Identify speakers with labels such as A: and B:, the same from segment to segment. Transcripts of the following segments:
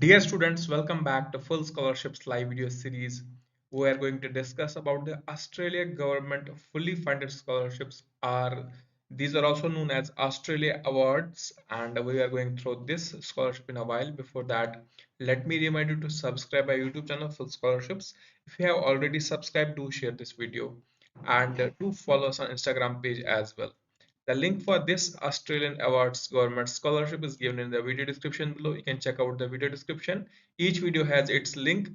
A: Dear students, welcome back to Full Scholarships live video series. We are going to discuss about the Australia government fully funded scholarships are these are also known as Australia Awards, and we are going through this scholarship in a while. Before that, let me remind you to subscribe our YouTube channel Full Scholarships. If you have already subscribed, do share this video and do follow us on Instagram page as well. The link for this Australian Awards Government Scholarship is given in the video description below. You can check out the video description. Each video has its link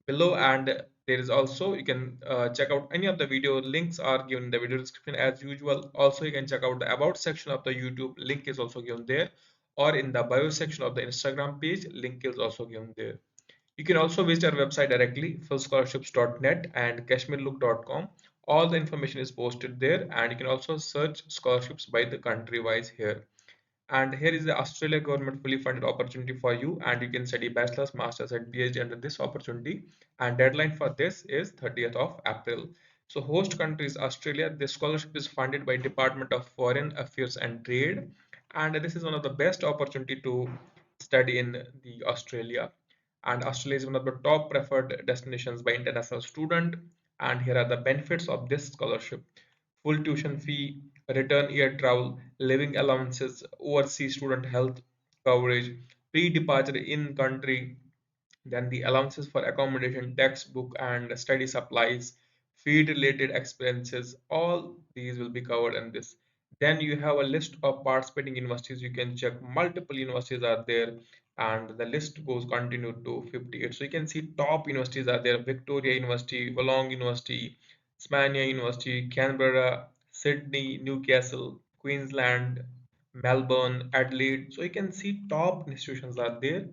A: below, and there is also you can check out any of the video links are given in the video description as usual. Also, you can check out the about section of the YouTube link is also given there, or in the bio section of the Instagram page link is also given there. You can also visit our website directly, fullscholarships.net and kashmirlook.com. All the information is posted there, and you can also search scholarships by the country wise here. And here is the Australia government fully funded opportunity for you, and you can study bachelor's, master's, and PhD under this opportunity. And deadline for this is 30th of April. So host country is Australia. This scholarship is funded by Department of Foreign Affairs and Trade, and this is one of the best opportunity to study in the Australia. And Australia is one of the top preferred destinations by international student. And here are the benefits of this scholarship: full tuition fee, return year travel, living allowances, overseas student health coverage, pre-departure in country, then the allowances for accommodation, textbook, and study supplies, feed related expenses, all these will be covered in this. Then you have a list of participating universities. You can check multiple universities are there, and the list goes continued to 58. So you can see top universities are there: Victoria University, Wollongong University, Tasmania University, Canberra, Sydney, Newcastle, Queensland, Melbourne, Adelaide. So you can see top institutions are there.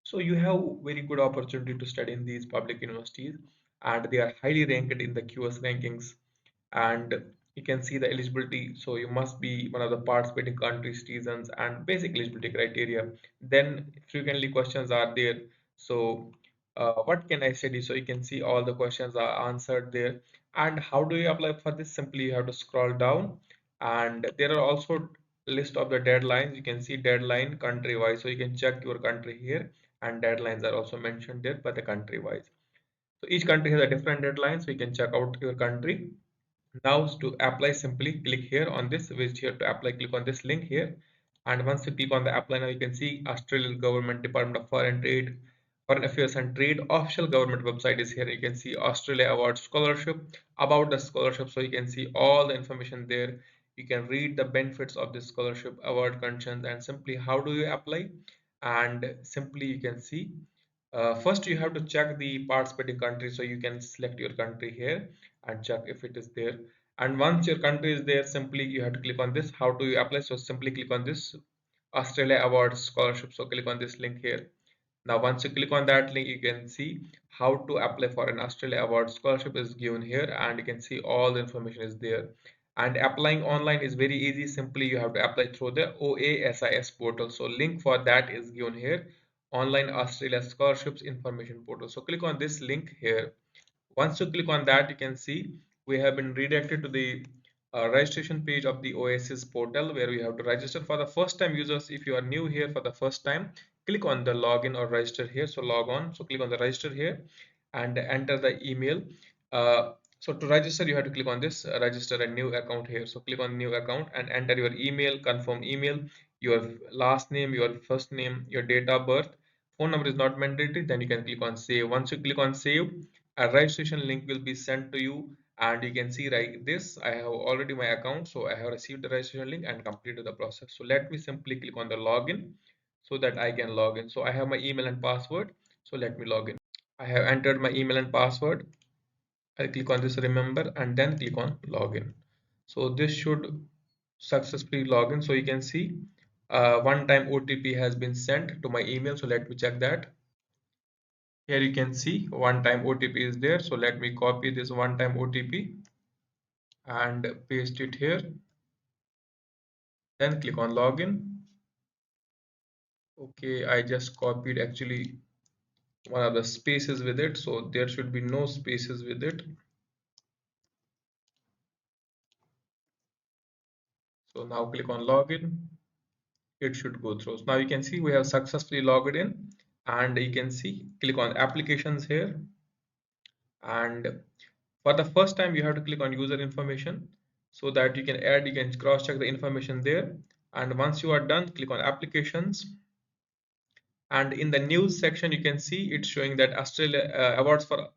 A: So you have very good opportunity to study in these public universities, and they are highly ranked in the QS rankings. And you can see the eligibility. So you must be one of the participating country citizens and basic eligibility criteria. Then frequently questions are there. So what can I study? So you can see all the questions are answered there. And how do you apply for this? Simply you have to scroll down, and there are also list of the deadlines. You can see deadline country wise, so you can check your country here, and deadlines are also mentioned there by the country wise. So each country has a different deadline, so you can check out your country. Now to apply, simply click here on this, visit here to apply, click on this link here. And once you click on the apply, now you can see Australian Government Department of Foreign Trade, Foreign Affairs and Trade official government website is here. You can see Australia Award Scholarship, about the scholarship. So you can see all the information there. You can read the benefits of this scholarship, award conditions, and simply how do you apply. And simply you can see first you have to check the participating country, so you can select your country here and check if it is there. And once your country is there, simply you have to click on this, how do you apply. So simply click on this Australia Awards Scholarship, so click on this link here. Now once you click on that link, you can see how to apply for an Australia Award Scholarship is given here, and you can see all the information is there. And applying online is very easy. Simply you have to apply through the OASIS portal, so link for that is given here, online Australia scholarships information portal. So click on this link here. Once you click on that, you can see we have been redirected to the registration page of the Oasis portal, where we have to register. For the first time users, if you are new here for the first time, click on the login or register here. So log on, so click on the register here and enter the email. So to register, you have to click on this register a new account here. So click on new account and enter your email, confirm email, your last name, your first name, your date of birth. Phone number is not mandatory. Then you can click on save. Once you click on save, a registration link will be sent to you, and you can see right this I have already my account, so I have received the registration link and completed the process. So let me simply click on the login so that I can log in. So I have my email and password, so let me log in. I have entered my email and password. I'll click on this remember and then click on login. So this should successfully log in. So you can see one time OTP has been sent to my email, so let me check that. Here you can see one time OTP is there. So let me copy this one time OTP and paste it here. Then click on login. Okay, I just copied actually one of the spaces with it. So there should be no spaces with it. So now click on login. It should go through. So now you can see we have successfully logged in, and you can see click on applications here, and for the first time you have to click on user information so that you can cross check the information there. And once you are done, click on applications, and in the news section you can see it's showing that Australia awards for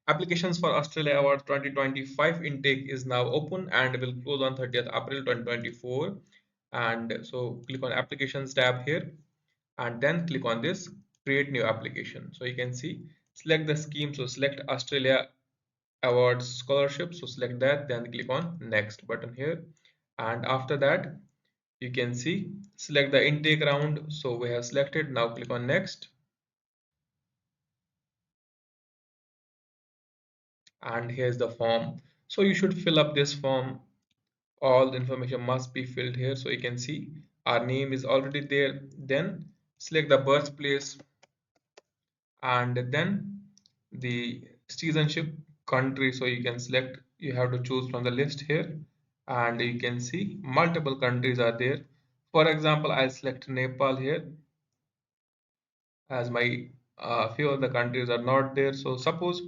A: applications for Australia Awards 2025 intake is now open and will close on 30th April 2024. And so click on applications tab here, and then click on this create new application. So you can see select the scheme, so select Australia Awards scholarship, so select that, then click on next button here, and after that you can see select the intake round, so we have selected. Now click on next, and here's the form. So you should fill up this form. All the information must be filled here. So you can see our name is already there. Then select the birthplace, and then the citizenship country. So you can select, you have to choose from the list here, and you can see multiple countries are there. For example, I'll select Nepal here as my few of the countries are not there. So suppose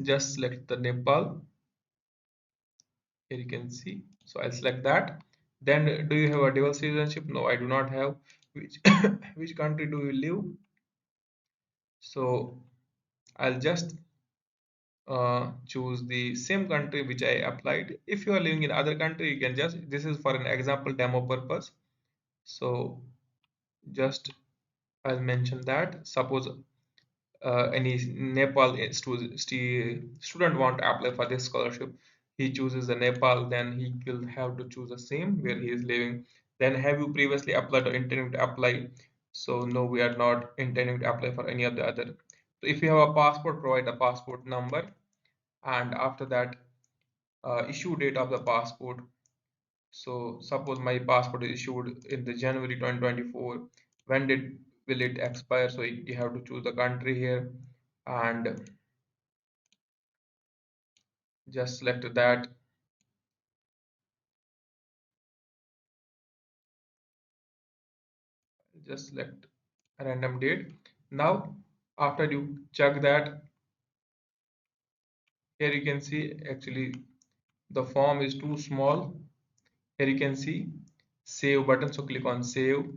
A: just select the Nepal. Here you can see, so I'll select that. Then do you have a dual citizenship? No, I do not have. Which which country do you live? So I'll just choose the same country which I applied. If you are living in other country, you can just, this is for an example demo purpose, so just I'll mention that. Suppose any Nepal student want to apply for this scholarship, he chooses the Nepal, then he will have to choose the same where he is living. Then have you previously applied or intending to apply? So no, we are not intending to apply for any of the other. So if you have a passport, provide a passport number, and after that issue date of the passport. So suppose my passport is issued in the January 2024. When did will it expire? So you have to choose the country here, and just select that. Just select a random date. Now, after you check that, here you can see actually the form is too small. Here you can see save button. So click on save,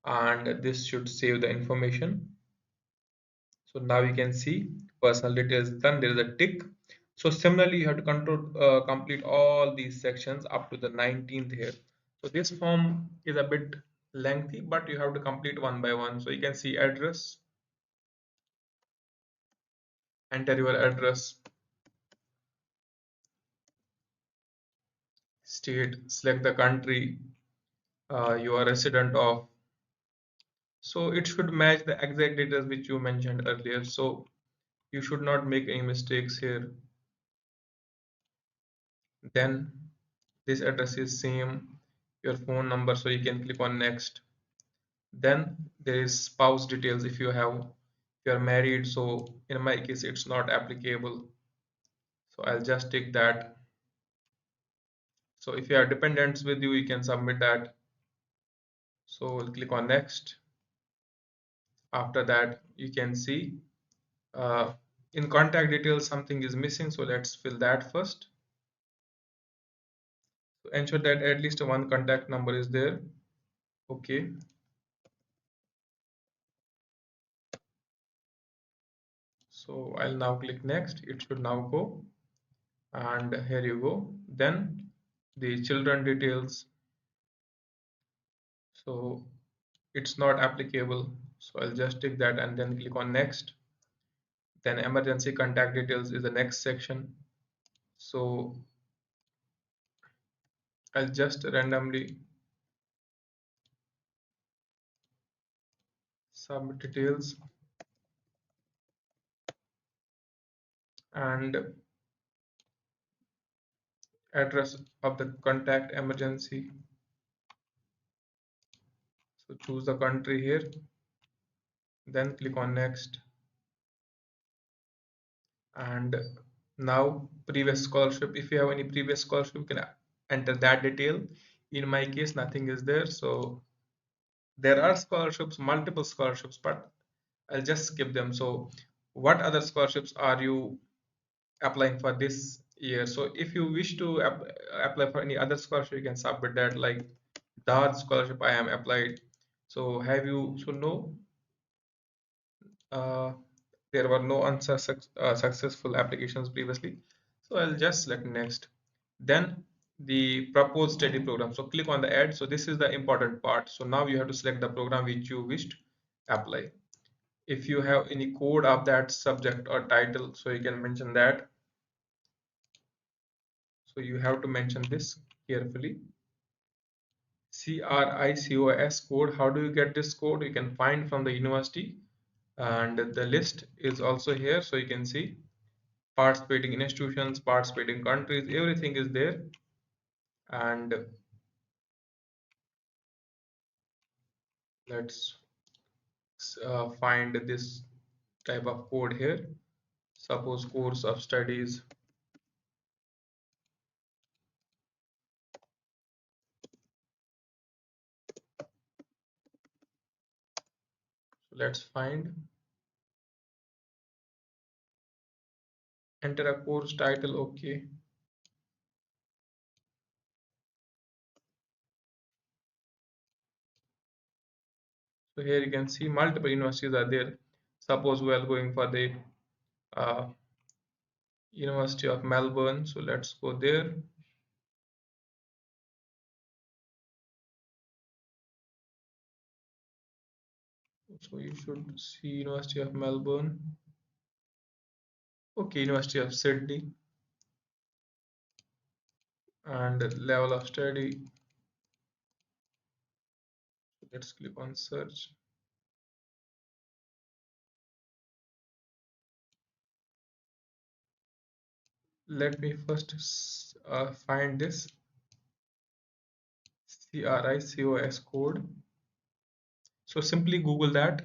A: and this should save the information. So now you can see personal details done. There is a tick. So similarly, you have to complete all these sections up to the 19th here. So this form is a bit lengthy, but you have to complete one by one. So you can see address, enter your address, state, select the country you are resident of. So it should match the exact details which you mentioned earlier. So you should not make any mistakes here. Then this address is same, your phone number, so you can click on next. Then there is spouse details. If you have, if you are married, so in my case it's not applicable, so I'll just take that. So if you have dependents with you, you can submit that. So we'll click on next. After that you can see uh, in contact details something is missing, so let's fill that first. So ensure that at least one contact number is there. Okay, so I'll now click next. It should now go, and here you go. Then the children details, so it's not applicable, so I'll just take that and then click on next. Then emergency contact details is the next section, so I'll just randomly submit details, and address of the contact emergency, so choose the country here, then click on next. And now previous scholarship, if you have any previous scholarship, you can enter that detail. In my case nothing is there, so there are scholarships, multiple scholarships, but I'll just skip them. So what other scholarships are you applying for this year? So if you wish to apply for any other scholarship, you can submit that, like DART scholarship I am applied. So have you, so no, uh, there were no successful applications previously. So I'll just select next. Then the proposed study program. So click on the add. So this is the important part. So now you have to select the program which you wish to apply. If you have any code of that subject or title, so you can mention that. So you have to mention this carefully. CRICOS code. How do you get this code? You can find from the university, and the list is also here. So you can see participating institutions, participating countries, everything is there. And let's find this type of code here. Suppose course of studies. So let's find, enter a course title. Okay. So here you can see multiple universities are there. Suppose we are going for the uh, University of Melbourne. So let's go there. So you should see University of Melbourne. Okay, University of Sydney, and level of study. Let's click on search. Let me first find this CRICOS code. So simply Google that.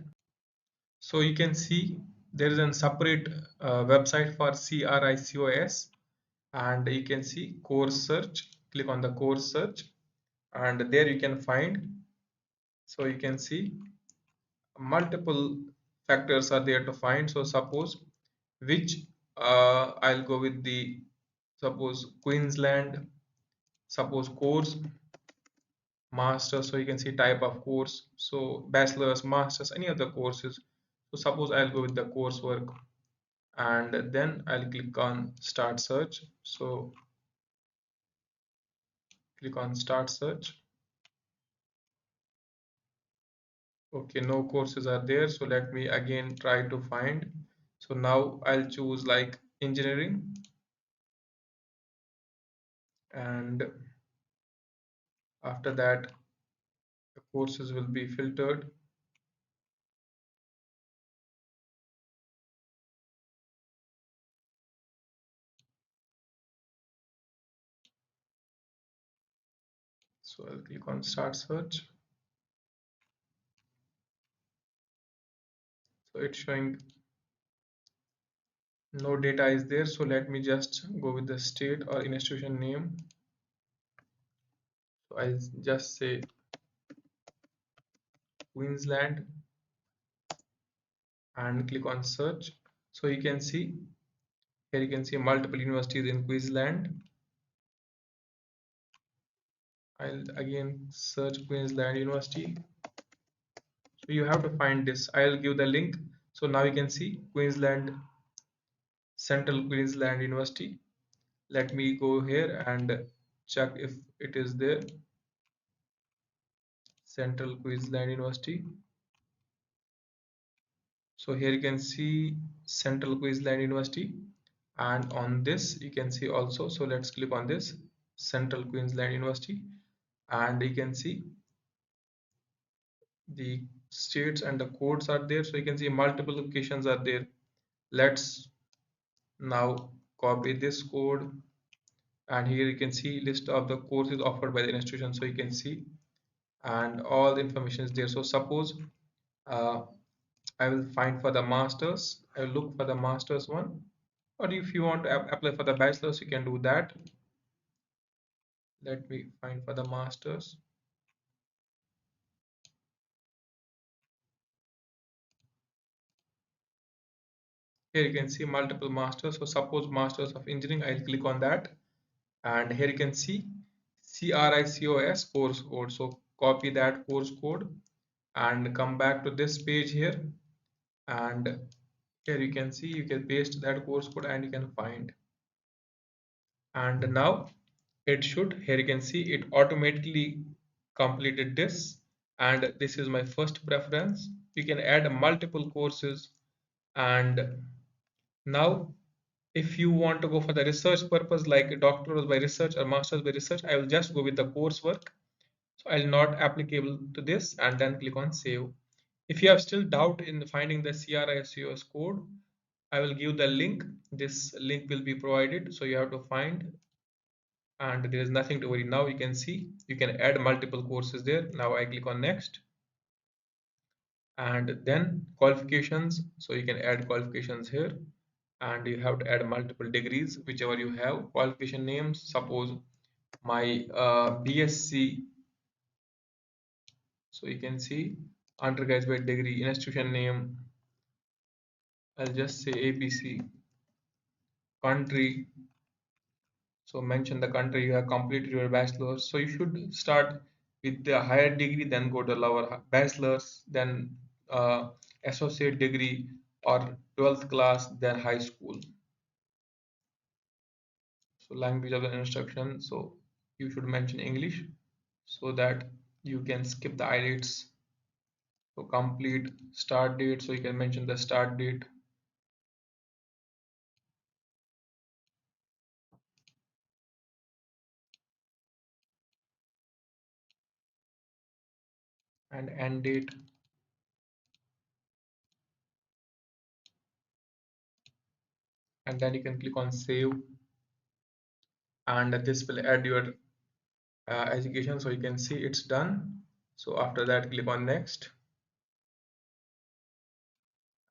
A: So you can see there is a separate website for CRICOS, and you can see course search. Click on the course search, and there you can find. So you can see multiple factors are there to find. So suppose which I'll go with the, suppose Queensland, suppose course, master. So you can see type of course, so bachelor's, masters, any other courses. So suppose I'll go with the coursework, and then I'll click on start search. So click on start search. Okay, no courses are there, so let me again try to find. So now I'll choose like engineering, and after that the courses will be filtered. So I'll click on start search. So it's showing no data is there, so let me just go with the state or institution name. So I'll just say Queensland and click on search. So you can see here, you can see multiple universities in Queensland. I'll again search Queensland University. So you have to find this. I'll give the link. So now you can see Queensland, Central Queensland University. Let me go here and check if it is there. Central Queensland University. So here you can see Central Queensland University, and on this you can see also. So let's click on this Central Queensland University, and you can see the states and the codes are there. So you can see multiple locations are there. Let's now copy this code, and here you can see list of the courses offered by the institution. So you can see, and all the information is there. So suppose uh, I will find for the masters, I will look for the masters one, or if you want to apply for the bachelor's, you can do that. Let me find for the masters. Here you can see multiple masters. So suppose masters of engineering, I'll click on that, and here you can see CRICOS course code. So copy that course code and come back to this page here, and here you can see you can paste that course code and you can find. And now it should, here you can see it automatically completed this, and this is my first preference. You can add multiple courses. And now if you want to go for the research purpose like doctoral by research or master's by research, I will just go with the coursework. So I'll not applicable to this and then click on save. If you have still doubt in finding the CRISCOS code, I will give the link. This link will be provided, so you have to find, and there is nothing to worry. Now you can see you can add multiple courses there. Now I click on next, and then qualifications. So you can add qualifications here, and you have to add multiple degrees whichever you have. Qualification names, suppose my BSc, so you can see undergraduate degree. Institution name, I'll just say ABC. Country, so mention the country you have completed your bachelor's. So you should start with the higher degree, then go to lower bachelor's, then associate degree, or 12th class, then high school. So language of the instruction, so you should mention English so that you can skip the IELTS. So complete start date, so you can mention the start date, and end date, and then you can click on save, and this will add your education. So you can see it's done. So after that click on next,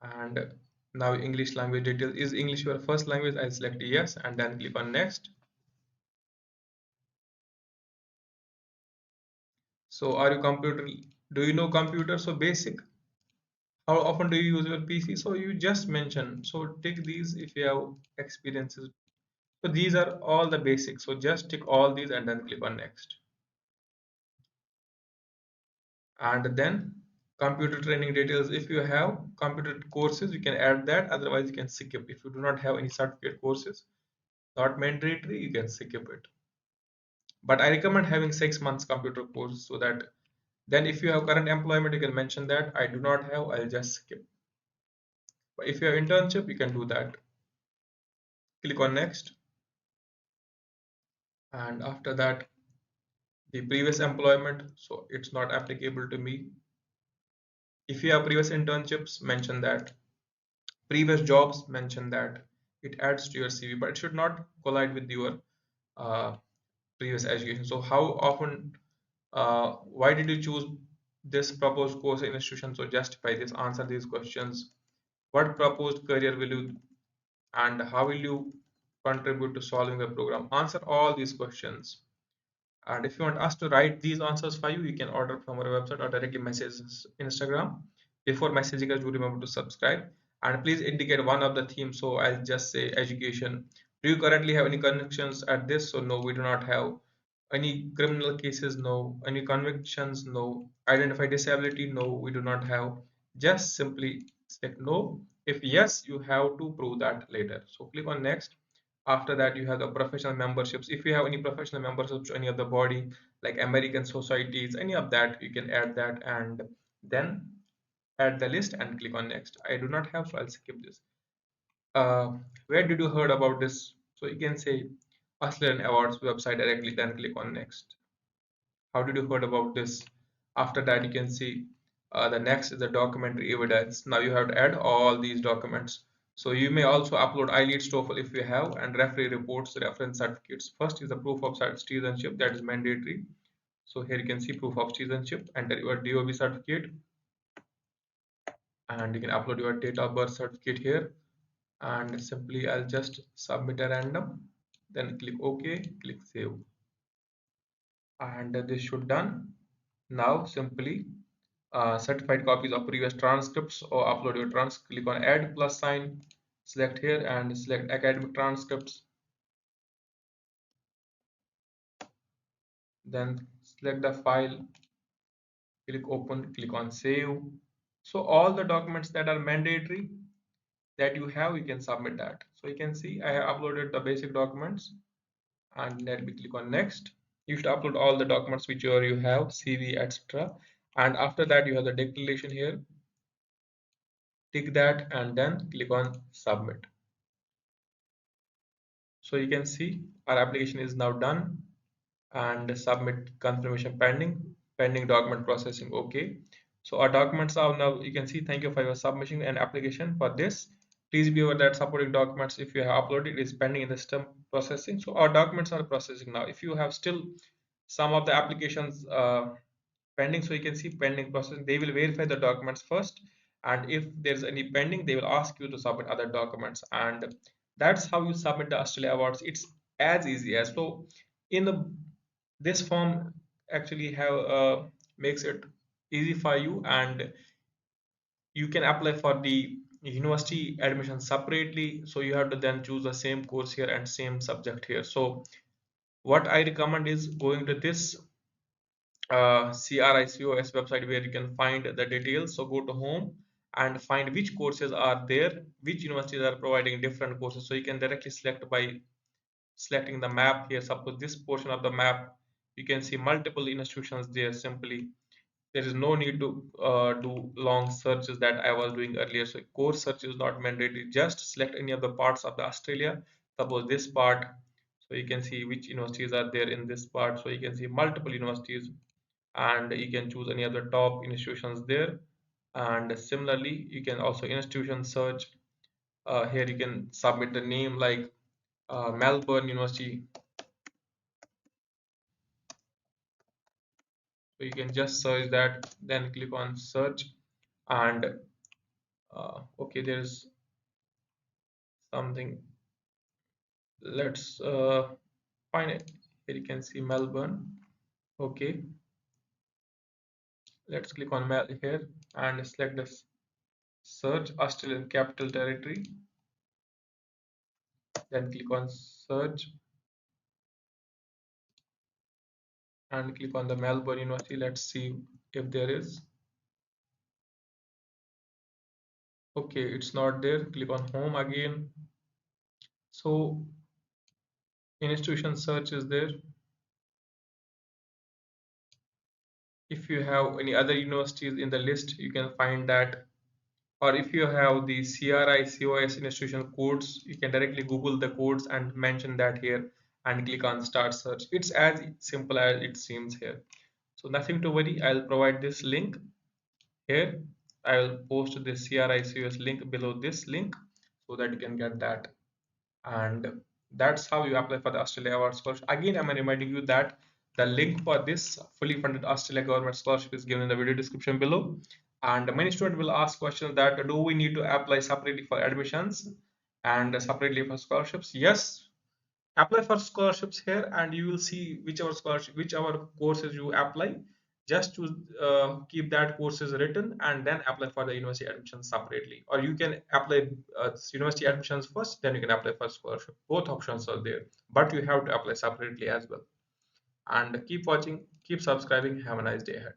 A: and now English language details. Is English your first language? I select yes, and then click on next. So are you computer, do you know computer? So basic. How often do you use your PC? So you just mention, so tick these if you have experiences. So these are all the basics, so just tick all these and then click on next. And then computer training details, if you have computer courses you can add that, otherwise you can skip. If you do not have any certificate courses, not mandatory, you can skip it. But I recommend having 6 months computer course, so that then if you have current employment you can mention that. I do not have, I'll just skip. But if you have internship you can do that. Click on next, and after that the previous employment, so it's not applicable to me. If you have previous internships, mention that. Previous jobs, mention that. It adds to your CV, but it should not collide with your uh, previous education. So how often, why did you choose this proposed course in institution? So justify this, answer these questions. What proposed career will you, and how will you contribute to solving the program? Answer all these questions. And if you want us to write these answers for you, you can order from our website or directly message us Instagram. Before messaging us, do remember to subscribe and please indicate one of the themes. So I'll just say education. Do you currently have any connections at this? So no, we do not have. Any criminal cases? No. Any convictions? No. Identify disability? No, we do not have. Just simply select no. If yes, you have to prove that later. So click on next. After that you have the professional memberships. If you have any professional memberships to any of the body like American societies, any of that, you can add that and then add the list and click on next. I do not have, so I'll skip this. uh, where did you heard about this? So you can say Australian Awards website directly, then click on next. How did you heard about this? After that you can see the next is the documentary evidence. Now you have to add all these documents. So you may also upload IELTS, TOEFL if you have, and referee reports, reference certificates. First is the proof of citizenship, that is mandatory. So here you can see proof of citizenship, enter your DOB certificate, and you can upload your date of birth certificate here, and simply I'll just submit a random, then click OK, click save, and this should done. Now simply certified copies of previous transcripts or upload your transcript. Click on add plus sign, select here and select academic transcripts, then select the file, click open, click on save. So all the documents that are mandatory that you have, you can submit that. So you can see I have uploaded the basic documents, and let me click on next. You should upload all the documents which you have, CV, etc. And after that you have the declaration here, tick that and then click on submit. So you can see our application is now done, and submit confirmation pending document processing. Okay, so our documents are now, you can see, thank you for your submission and application for this. Please be aware that supporting documents, if you have uploaded, is pending in the system processing. So our documents are processing now. If you have still some of the applications pending, so you can see pending processing, they will verify the documents first, and if there's any pending, they will ask you to submit other documents, and that's how you submit the Australia Awards. It's as easy as so. In this form actually have makes it easy for you, and you can apply for the university admission separately. So you have to then choose the same course here and same subject here. So what I recommend is going to this CRICOS website where you can find the details. So go to home and find which courses are there, which universities are providing different courses. So you can directly select by selecting the map here. Suppose this portion of the map, you can see multiple institutions there. Simply, there is no need to do long searches that I was doing earlier. So course search is not mandatory. Just select any of the parts of the Australia. Suppose this part. So you can see which universities are there in this part. So you can see multiple universities, and you can choose any of the top institutions there. And similarly, you can also institution search. Here you can submit the name like Melbourne University. So you can just search that, then click on search, and okay, there's something. Let's find it. Here you can see Melbourne. Okay, let's click on Mel here and select this search Australian Capital Territory. Then click on search and click on the Melbourne University. Let's see if there is. Okay, it's not there. Click on home again. So institution search is there. If you have any other universities in the list, you can find that. Or if you have the CRICOS institution codes, you can directly Google the codes and mention that here and click on start search. It's as simple as it seems here. So nothing to worry. I'll provide this link here. I will post the CRICOS link below this link so that you can get that. And that's how you apply for the Australia Award Scholarship. Again, I'm reminding you that the link for this fully funded Australia Government Scholarship is given in the video description below. And many students will ask questions that do we need to apply separately for admissions and separately for scholarships? Yes, apply for scholarships here, and you will see whichever scholarship, whichever courses you apply. Just choose, keep that courses written, and then apply for the university admissions separately. Or you can apply university admissions first, then you can apply for scholarship. Both options are there, but you have to apply separately as well. And keep watching, keep subscribing. Have a nice day ahead.